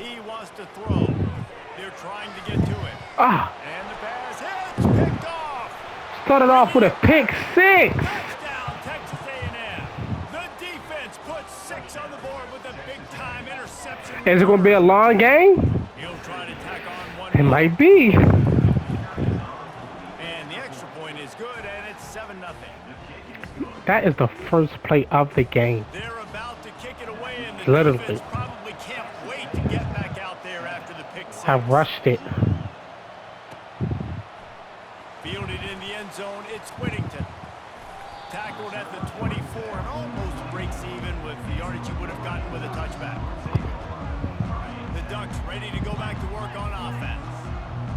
He wants to throw. They're trying to get to it. Ah. And the pass hits, picked off. Started off with a pick six. Touchdown, Texas A&M. The defense puts 6 on the board with a big-time interception. Is it going to be a long game? He'll try to tack on one. It might be. And the extra point is good, and it's 7-0. That is the first play of the game. They're about to kick it away, and the Literally. defense probably can't wait to get back out there after the pick six. I rushed it. Fielded in the end zone, it's Whittington. Tackled at the 24 and almost breaks even with the yardage he would have gotten with a touchback. The Ducks ready to go back to work on offense.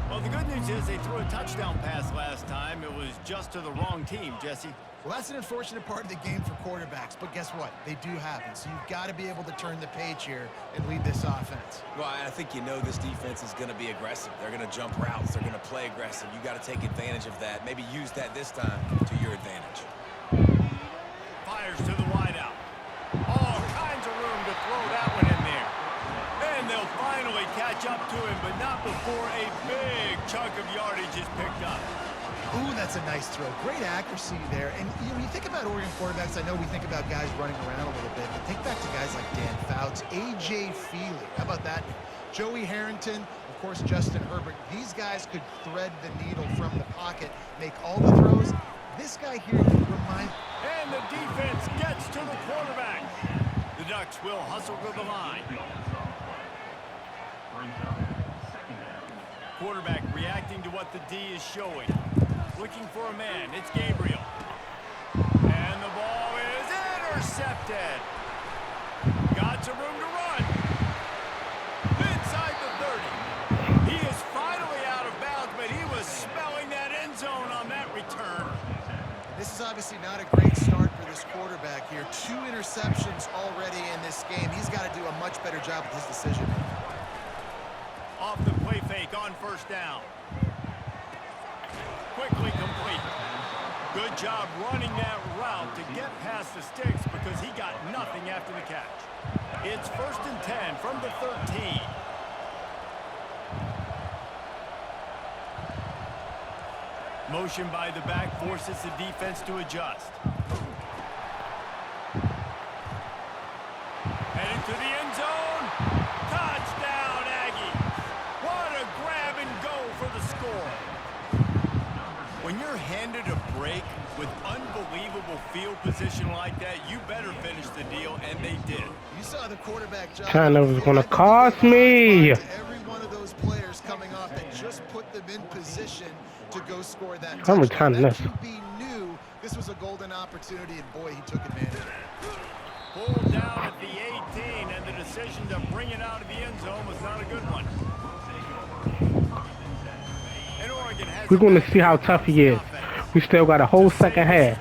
Well, the good news is they threw a touchdown pass last time. It was just to the wrong team, Jesse. Well, that's an unfortunate part of the game for quarterbacks, but guess what? They do happen, so you've got to be able to turn the page here and lead this offense. Well, I think you know this defense is going to be aggressive. They're going to jump routes. They're going to play aggressive. You got to take advantage of that. Maybe use that this time to your advantage. Fires to the wideout. All kinds of room to throw that one in there. And they'll finally catch up to him, but not before a big chunk of yardage is picked up. Ooh, that's a nice throw. Great accuracy there. And when you think about Oregon quarterbacks, I know we think about guys running around a little bit, but think back to guys like Dan Fouts, A.J. Feely. How about that? Joey Harrington, of course, Justin Herbert. These guys could thread the needle from the pocket, make all the throws. This guy here reminds... And the defense gets to the quarterback. The Ducks will hustle to the line. Quarterback reacting to what the D is showing. Looking for a man. It's Gabriel. And the ball is intercepted. Got some room to run. Inside the 30. He is finally out of bounds, but he was smelling that end zone on that return. This is obviously not a great start for this quarterback here. 2 interceptions already in this game. He's got to do a much better job with his decision. Off the play fake on first down. Quickly complete. Good job running that route to get past the sticks because he got nothing after the catch. It's 1st and 10 from the 13. Motion by the back forces the defense to adjust. Headed to the end zone. Touchdown, Aggies. What a grab and go for the score. When you're handed a break with unbelievable field position like that, you better finish the deal, and they did. You saw the quarterback job. Kind of was going to cost me. Every one of those players coming off that just put them in position to go score that I'm touchdown. returning That this. QB knew this was a golden opportunity, and boy, he took advantage of it. Pulled down at the 18, and the decision to bring it out of the end zone was not a good one. And Oregon has We're going to see how tough he is. We still got a whole second half.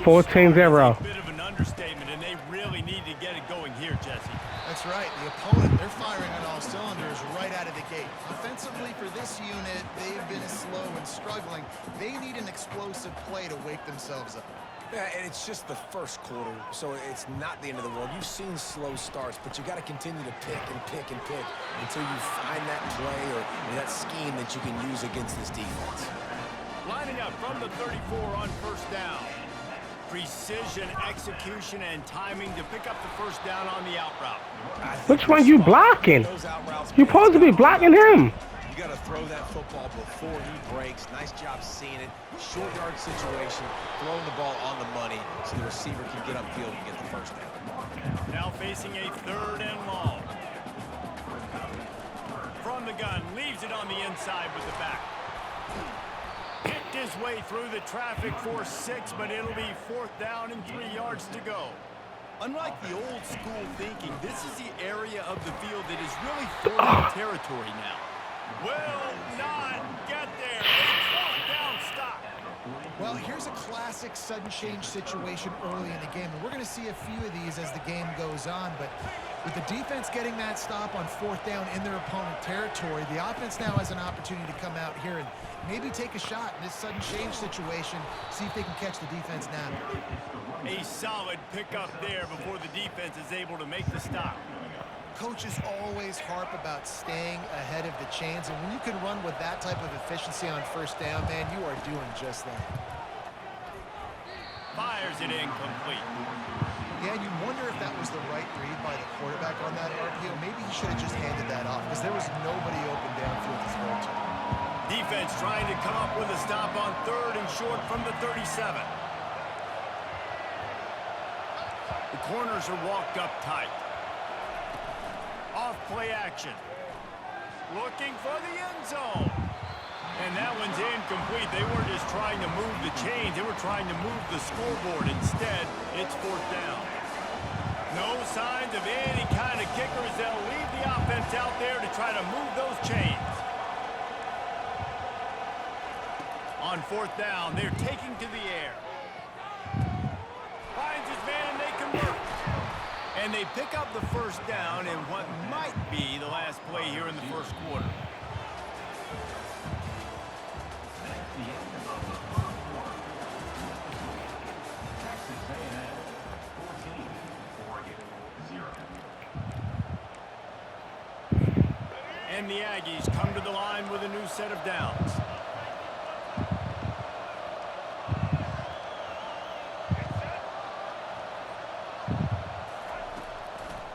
14-0. Bit of an understatement, and they really need to get it going here, Jesse. That's right. The opponent, they're firing on all cylinders right out of the gate. Offensively, for this unit, they've been slow and struggling. They need an explosive play to wake themselves up. Yeah, and it's just the first quarter, so it's not the end of the world. You've seen slow starts, but you got to continue to pick and pick and pick until you find that play or that scheme that you can use against this defense. Lining up from the 34 on first down. Precision, execution, and timing to pick up the first down on the out route. Which one you blocking? You're supposed to be blocking him. You got to throw that football before he breaks. Nice job seeing it. Short yard situation, throwing the ball on the money so the receiver can get upfield and get the first down. Now facing a 3rd and long. From the gun, leaves it on the inside with the back. Kicked his way through the traffic for 6, but it'll be 4th down and 3 yards to go. Unlike the old school thinking, this is the area of the field that is really 4th territory now. Will not get there. A 4th down stop. Well, here's a classic sudden change situation early in the game, and we're going to see a few of these as the game goes on, but with the defense getting that stop on 4th down in their opponent territory, the offense now has an opportunity to come out here and maybe take a shot in this sudden change situation, see if they can catch the defense now. A solid pickup there before the defense is able to make the stop. coaches always harp about staying ahead of the chains, and when you can run with that type of efficiency on first down, man, you are doing just that. Fires it incomplete. Yeah, and you wonder if that was the right read by the quarterback on that RPO. Maybe he should have just handed that off because there was nobody open downfield this whole time. Defense trying to come up with a stop on 3rd and short from the 37. The corners are walked up tight. Off play action. Looking for the end zone. And that one's incomplete. They weren't just trying to move the chains. They were trying to move the scoreboard. Instead, it's 4th down. No signs of any kind of kickers. They'll leave the offense out there to try to move those chains. On 4th down, they're taking to the air. Finds his man, and they convert. And they pick up the 1st down in what might be the last play here in the 1st quarter. And the Aggies come to the line with a new set of downs.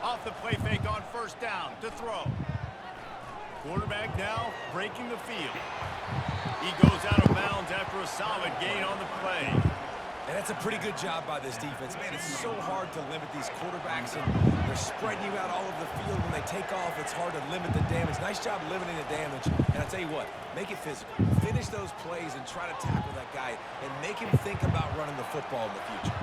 Off the play fake on 1st down to throw. Quarterback now breaking the field. He goes out of bounds after a solid gain on the play. And that's a pretty good job by this defense. Man, it's so hard to limit these quarterbacks, and they're spreading you out all over the field. When they take off, it's hard to limit the damage. Nice job limiting the damage. And I tell you what, make it physical. Finish those plays and try to tackle that guy and make him think about running the football in the future.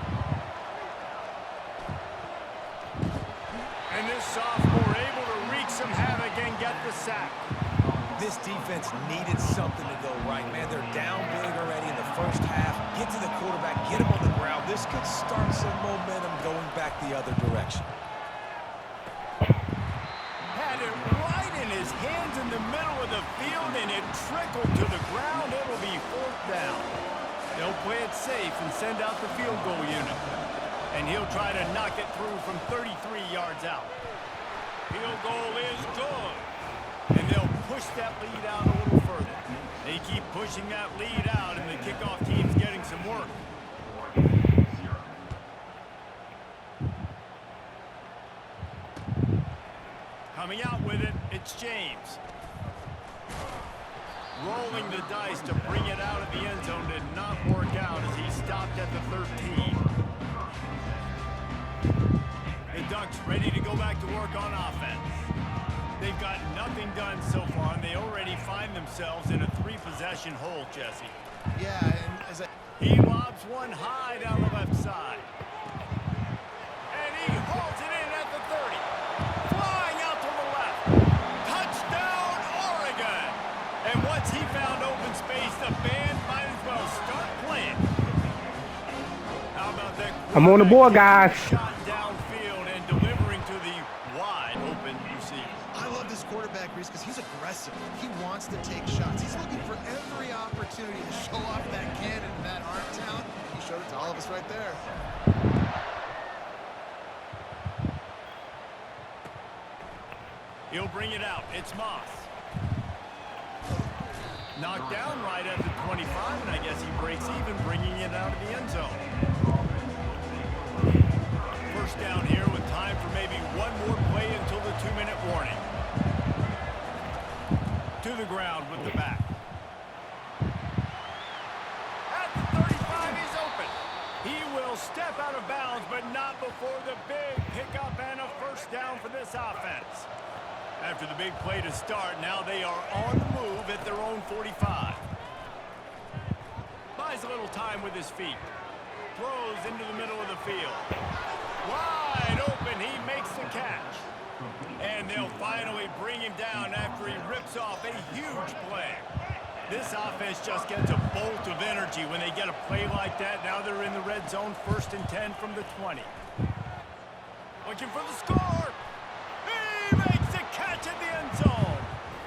And this sophomore able to wreak some havoc and get the sack. This defense needed something to go right, man. They're down big already in the 1st half. Get to the quarterback, get him on the ground. This could start some momentum going back the other direction. Had it right in his hands in the middle of the field, and it trickled to the ground. It'll be 4th down. They'll play it safe and send out the field goal unit. And he'll try to knock it through from 33 yards out. Field goal is good. And they'll push that lead out a little further. They keep pushing that lead out, and the kickoff team's getting some work. Coming out with it, it's James. Rolling the dice to bring it out of the end zone did not work out as he stopped at the 13. The Ducks ready to go back to work on offense. They've got nothing done so far, and they already find themselves in a 3-possession hole, Jesse. Yeah, and as He lobs one high down the left side. And he hauls it in at the 30. Flying out to the left. Touchdown, Oregon! And once he found open space, the band might as well start playing. How about that? I'm on the board, guys. Shot downfield and delivering to the wide open receiver. I love this quarterback, Reese, because he's aggressive. He wants to take shots. He's looking for every opportunity to show off that cannon in that arm talent. He showed it to all of us right there. He'll bring it out. It's Moss. Knocked down right at the 25, and I guess he breaks even, bringing it out of the end zone. 1st down here with time for maybe one more play until the 2-minute warning. To the ground with the back. At the 35, he's open. He will step out of bounds, but not before the big pickup and a 1st down for this offense. After the big play to start, now they are on the move at their own 45. Buys a little time with his feet. Throws into the middle of the field. Wide open, he makes the catch. And they'll finally bring him down after he rips off a huge play. This offense just gets a bolt of energy when they get a play like that. Now they're in the red zone, 1st and 10 from the 20. Looking for the score. He makes the catch at the end zone.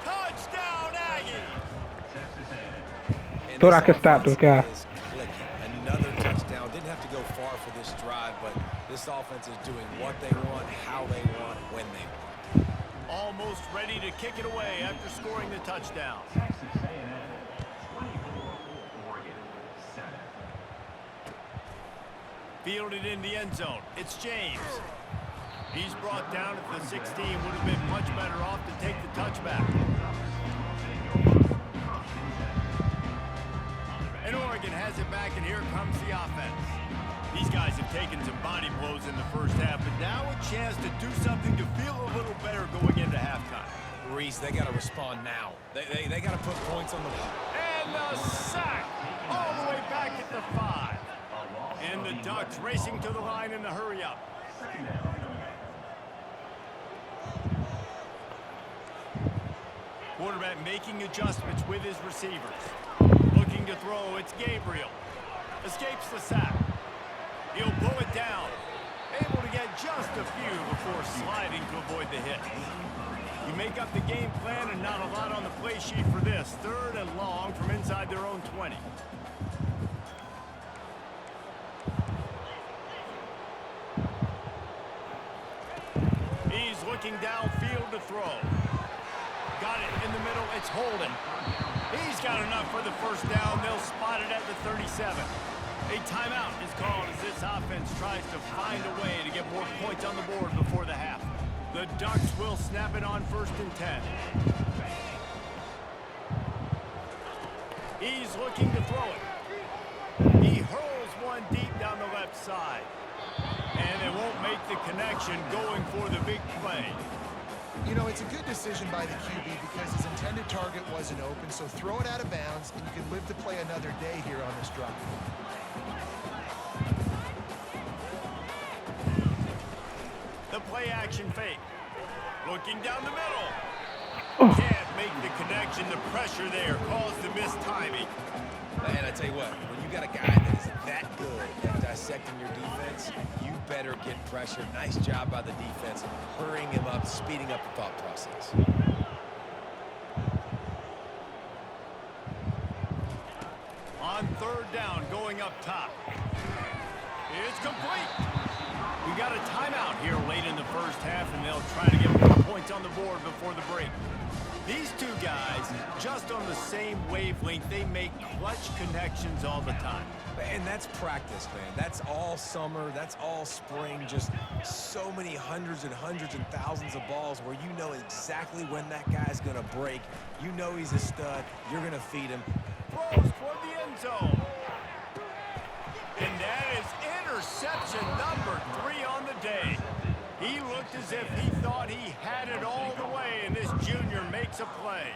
Touchdown, Aggies. Thought I could stop this guy. Another touchdown. Didn't have to go far for this drive, but this offense is doing what they want, how they want, when they want. Almost ready to kick it away after scoring the touchdown. Fielded in the end zone. It's James. He's brought down at the 16. Would have been much better off to take the touchback. And Oregon has it back, and here comes the offense. These guys have taken some body blows in the first half, but now a chance to do something to feel a little better going into halftime. Reese, they got to respond now. They got to put points on the board. And the sack all the way back at the 5. And the Ducks racing to the line in the hurry-up. Quarterback making adjustments with his receivers. Looking to throw, it's Gabriel. Escapes the sack. He'll pull it down. Able to get just a few before sliding to avoid the hit. You make up the game plan and not a lot on the play sheet for this. 3rd and long from inside their own 20. He's looking downfield to throw. Got it in the middle. It's Holden. He's got enough for the first down. They'll spot it at the 37. A timeout is called as this offense tries to find a way to get more points on the board before the half. The Ducks will snap it on 1st and 10. He's looking to throw it. He hurls one deep down the left side. And they won't make the connection going for the big play. You know, it's a good decision by the QB because his intended target wasn't open, so throw it out of bounds, and you can live to play another day here on this drive. The play action fake. Looking down the middle. Can't make the connection. The pressure there caused the missed timing. Man, I tell you what, when you got a guy that is that good at dissecting your defense, you better get pressure. Nice job by the defense, hurrying him up, speeding up the thought process. On 3rd down, going up top. It's complete. We got a timeout here late in the first half, and they'll try to get more points on the board before the break. These two guys, just on the same wavelength, they make clutch connections all the time. And that's practice, man. That's all summer. That's all spring. Just so many hundreds and thousands of balls where you know exactly when that guy's going to break. You know he's a stud. You're going to feed him. Throws toward the end zone. And that is interception number 3 on the day. He looked as if he thought he had it all the way, and this junior makes a play.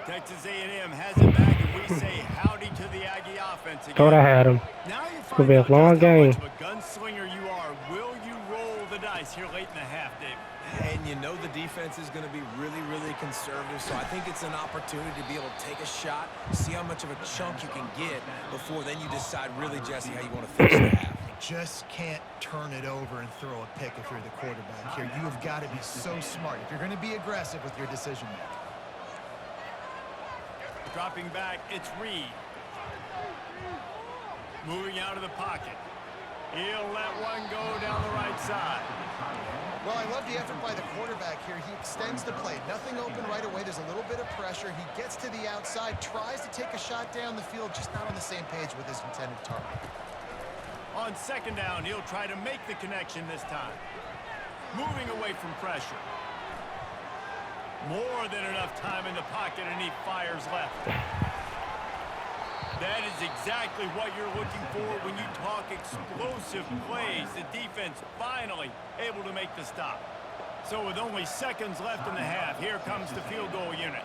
Texas A&M has it back, and we say howdy to the Aggie offense again. Thought I had him. Now you Could find be a out long just how game. much of a gunslinger you are. Will you roll the dice here late in the half, Dave? And you know the defense is going to be really, really conservative, so I think it's an opportunity to be able to take a shot, see how much of a chunk you can get before then you decide really, Jesse, how you want to finish the half. Just can't turn it over and throw a pick if you're the quarterback here. You have got to be so smart if you're going to be aggressive with your decision making. Dropping back, it's Reed. Moving out of the pocket. He'll let one go down the right side. Well, I love the effort by the quarterback here. He extends the play. Nothing open right away. There's a little bit of pressure. He gets to the outside, tries to take a shot down the field, just not on the same page with his intended target. On 2nd down, he'll try to make the connection this time. Moving away from pressure. More than enough time in the pocket, and he fires left. That is exactly what you're looking for when you talk explosive plays. The defense finally able to make the stop. So with only seconds left in the half, here comes the field goal unit.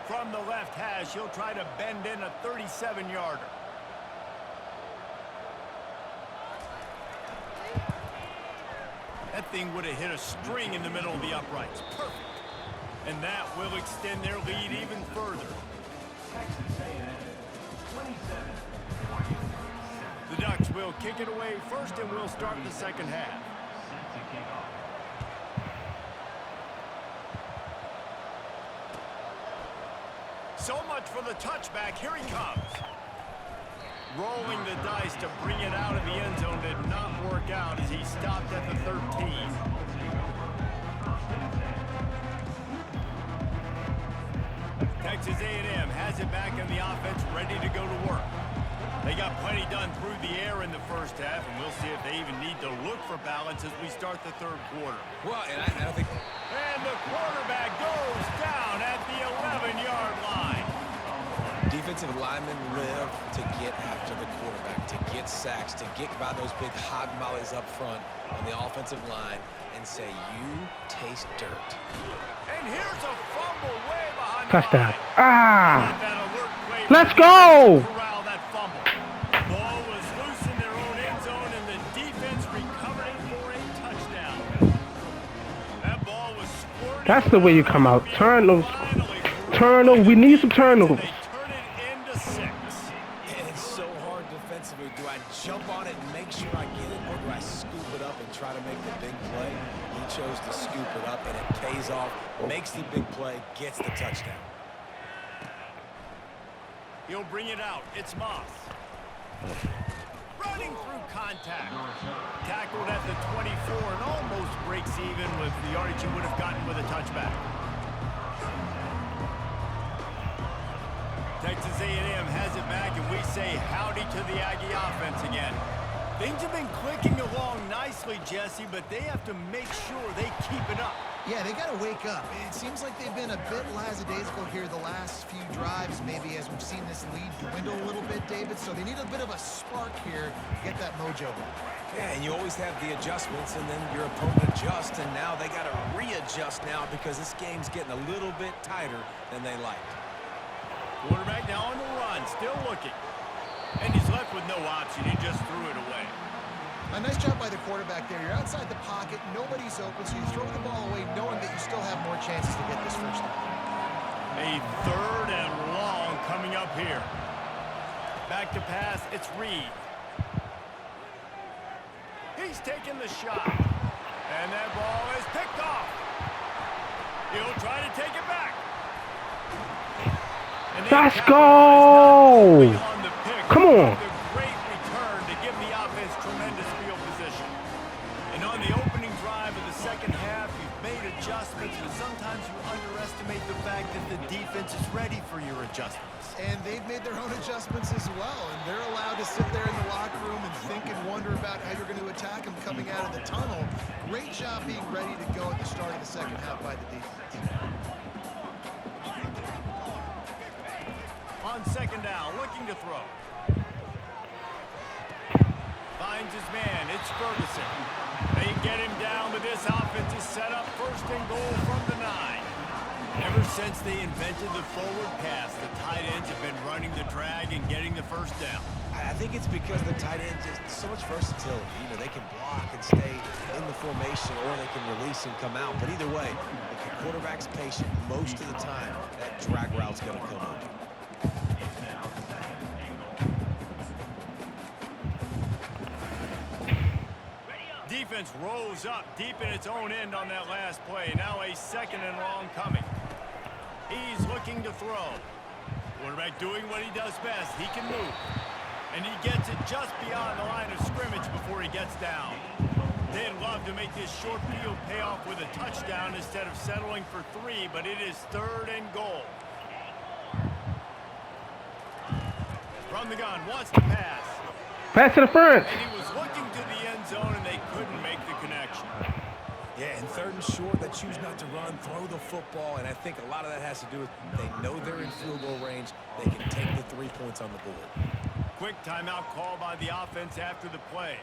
From the left hash, he'll try to bend in a 37-yarder. That thing would have hit a string in the middle of the uprights. Perfect. And that will extend their lead even further. The Ducks will kick it away first, and we'll start the second half. So much for the touchback. Here he comes. Rolling the dice to bring it out of the end zone did not work out as he stopped at the 13. Texas A&M has it back in the offense, ready to go to work. They got plenty done through the air in the first half, and we'll see if they even need to look for balance as we start the third quarter. Well, and I don't think... And the quarterback goes down at the 11-yard line. Defensive linemen live to get after the quarterback, to get sacks, to get by those big hog mollies up front on the offensive line and say, you taste dirt. And here's a fumble way behind the Touchdown. line. Ah! Not that alert play Let's for go! corral that fumble. Ball was loose in their own end zone, and the defense recovered it for a touchdown. That ball was squirting. That's the way you come out. Turnovers. Finally, Turnovers. We need some turnovers. they turn it into 6. And it's so hard defensively. Do I jump on it and make sure I get it, or do I scoop it up and try to make the big play? He chose to scoop it up, and it pays off, makes the big play, gets the touchdown. He'll bring it out. It's Moss. Running through contact. Tackled at the 24 and almost breaks even with the yardage he would have gotten with a touchback. Texas A&M has it back, and we say howdy to the Aggie offense again. Things have been clicking along nicely, Jesse, but they have to make sure they keep it up. Yeah, they got to wake up. It seems like they've been a bit lackadaisical here the last few drives, maybe as we've seen this lead dwindle a little bit, David. So they need a bit of a spark here to get that mojo back. Yeah, and you always have the adjustments, and then your opponent adjusts, and now they got to readjust now because this game's getting a little bit tighter than they like. Quarterback now on the run, still looking. And he's left with no option. He just threw it away. A nice job by the quarterback there. You're outside the pocket, nobody's open, so you throw the ball away knowing that you still have more chances to get this first down. A third and long coming up here. Back to pass, it's Reed. He's taking the shot. And that ball is picked off. He'll try to take it back. And Let's go! Come on. The great return to give the offense tremendous field position. And on the opening drive of the second half, you've made adjustments, but sometimes you underestimate the fact that the defense is ready for your adjustments. And they've made their own adjustments as well, and they're allowed to sit there in the locker room and think and wonder about how you're going to attack them coming out of the tunnel. Great job being ready to go at the start of the second half by the defense. On second down, looking to throw. Finds his man. It's Ferguson. They get him down, but this offense is set up first and goal from the 9. Ever since they invented the forward pass, the tight ends have been running the drag and getting the first down. I think it's because the tight ends just so much versatility. You know, they can block and stay in the formation, or they can release and come out. But either way, if the quarterback's patient, most of the time, that drag route's going to come open. Defense rolls up deep in its own end on that last play. Now a second and long coming. He's looking to throw. Quarterback doing what he does best. He can move. And he gets it just beyond the line of scrimmage before he gets down. They'd love to make this short field pay off with a touchdown instead of settling for 3, but it is third and goal. From the gun, wants to pass. Pass to the front. And he was looking to the end zone, and they couldn't make the connection. Yeah, and third and short, they choose not to run, throw the football, and I think a lot of that has to do with they know they're in field goal range. They can take the 3 points on the board. Quick timeout call by the offense after the play.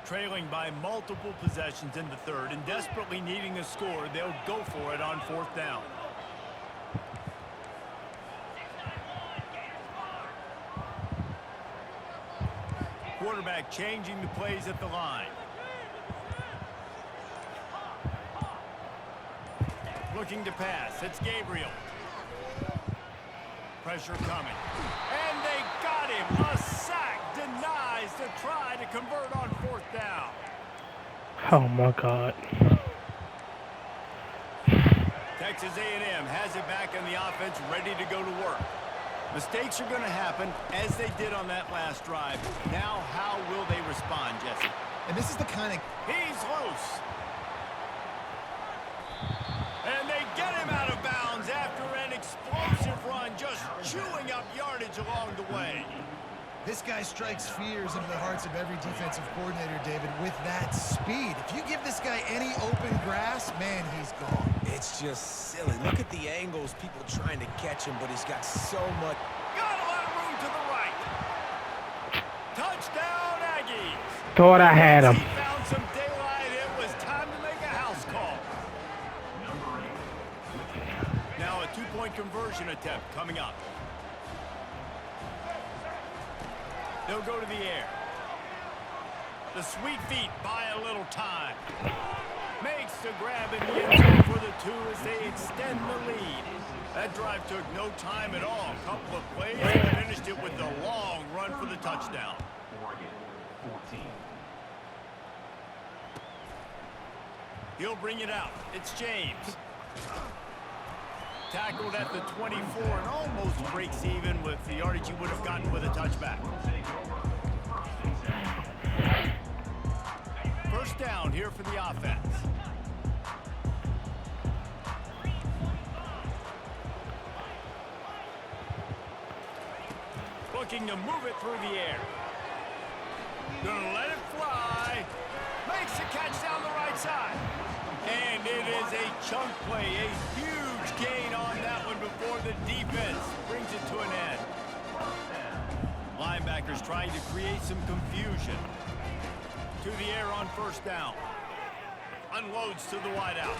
Trailing by multiple possessions in the third and desperately needing a score, they'll go for it on fourth down. Quarterback changing the plays at the line. Looking to pass. It's Gabriel. Pressure coming. And they got him. A sack denies to try to convert on fourth down. Oh, my God. Texas A&M has it back in the offense, ready to go to work. Mistakes are going to happen, as they did on that last drive. Now, how will they respond, Jesse? And this is the kind of... He's loose. yardage along the way. This guy strikes fears into the hearts of every defensive coordinator, David, with that speed. If you give this guy any open grass, man, he's gone. It's just silly. Look at the angles, people trying to catch him, but he's got so much. Got a lot of room to the right. Touchdown, Aggies. Thought I had him. He found some daylight. It was time to make a house call. Now a two-point conversion attempt coming up. They'll go to the air. The sweet feet buy a little time. Makes the grab in the end zone for the two as they extend the lead. That drive took no time at all. A couple of plays and finished it with a long run for the touchdown. He'll bring it out. It's James. Tackled at the 24 and almost breaks even with the yardage he would have gotten with a touchback. First down here for the offense. Looking to move it through the air. Gonna let it fly. Makes the catch down the right side. And it is a chunk play, a huge gain on that one before the defense brings it to an end. Linebackers trying to create some confusion. To the air on first down. Unloads to the wideout.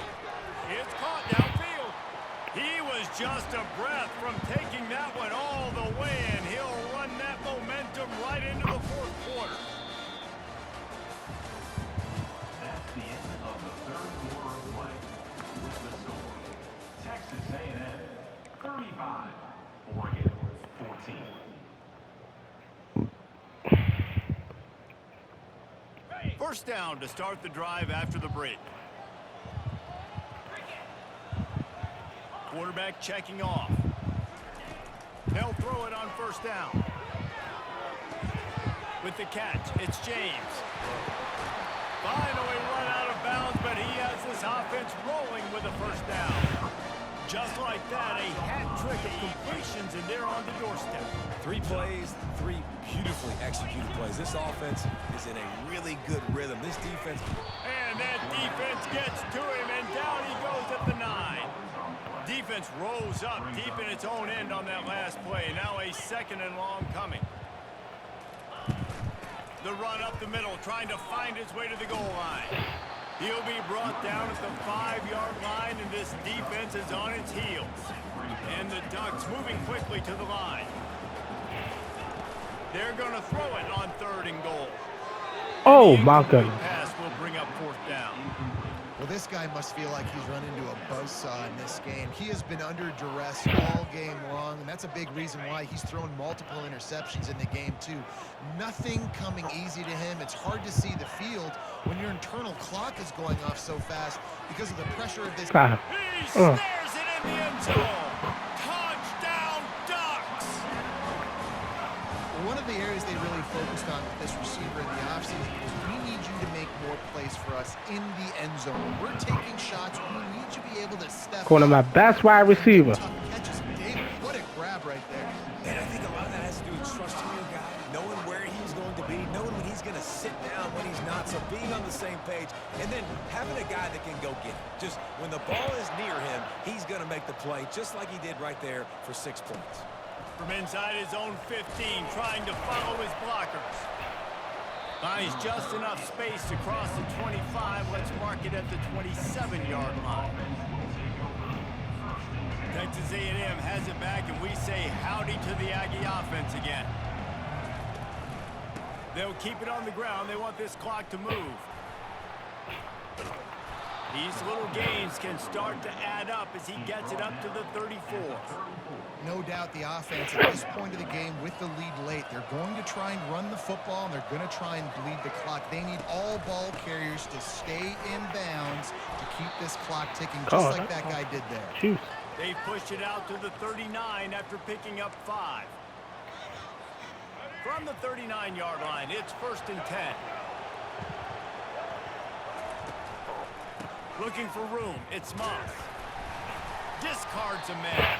It's caught downfield. He was just a breath from taking that one all the way, and he'll run that momentum right into the fourth quarter. That's the end of the third quarter of play. With the score, Texas A&M 35, Oregon 14. First down to start the drive after the break. Quarterback checking off. They'll throw it on first down. With the catch, it's James. Finally run out of bounds, but he has this offense rolling with a first down. Just like that, a hat trick of completions, and they're on the doorstep. 3 plays, 3 beautifully executed plays. This offense is in a really good rhythm. This defense. And that defense gets to him, and down he goes at the 9. Defense rose up deep in its own end on that last play. Now a second and long coming. The run up the middle, trying to find his way to the goal line. He'll be brought down at the 5-yard line, and this defense is on its heels. And the Ducks moving quickly to the line. They're going to throw it on 3rd and goal. Oh, my goodness. Pass will bring up 4th down. Well, this guy must feel like he's run into a buzzsaw in this game. He has been under duress all game long, and that's a big reason why he's thrown multiple interceptions in the game, too. Nothing coming easy to him. It's hard to see the field when your internal clock is going off so fast because of the pressure of this. He snares it in the end zone. Touchdown, Ducks! One of the areas they really focused on with this receiver in the offseason is we need you to make more plays for us in the end zone. When we're taking shots, we need you to be able to step One of my up. best wide receiver. Tough catches. David, what a grab right there. And I think a lot of that has to do with trusting your guy, knowing where he's going to be, knowing when he's going to sit down, when he's not, so being on the same page, and then having a guy that can go get it. Just when the ball is near him, he's going to make the play, just like he did right there for 6 points. From inside his own 15, trying to follow his blockers. Finds just enough space to cross the 25. Let's mark it at the 27-yard line. Texas A&M has it back, and we say howdy to the Aggie offense again. They'll keep it on the ground. They want this clock to move. These little gains can start to add up as he gets it up to the 34. No doubt the offense at this point of the game with the lead late, they're going to try and run the football, and they're going to try and bleed the clock. They need all ball carriers to stay in bounds to keep this clock ticking, just like that guy did there. Jeez. They pushed it out to the 39 after picking up 5. From the 39-yard line, it's 1st and 10. Looking for room, it's Moss. Discards a man.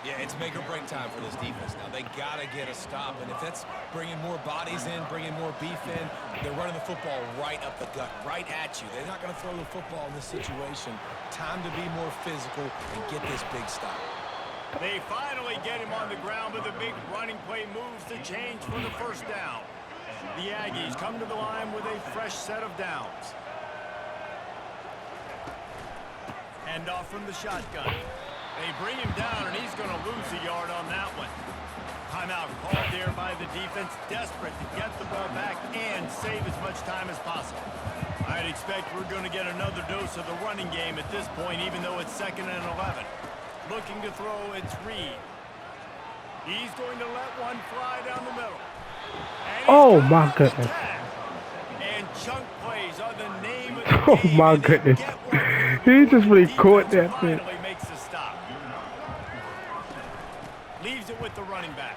Yeah, it's make or break time for this defense now. They got to get a stop, and if that's bringing more bodies in, bringing more beef in, they're running the football right up the gut, right at you. They're not going to throw the football in this situation. Time to be more physical and get this big stop. They finally get him on the ground, but the big running play moves the change for the first down. The Aggies come to the line with a fresh set of downs. Hand off from the shotgun. They bring him down, and he's going to lose a yard on that one. Timeout called there by the defense, desperate to get the ball back and save as much time as possible. I'd expect we're going to get another dose of the running game at this point, even though it's 2nd and 11. Looking to throw, it's Reed. He's going to let one fly down the middle. Oh, my goodness. And chunk plays are the name of the Oh, game, my and they goodness. get one. He just really Defense caught that thing. finally makes the stop. Leaves it with the running back.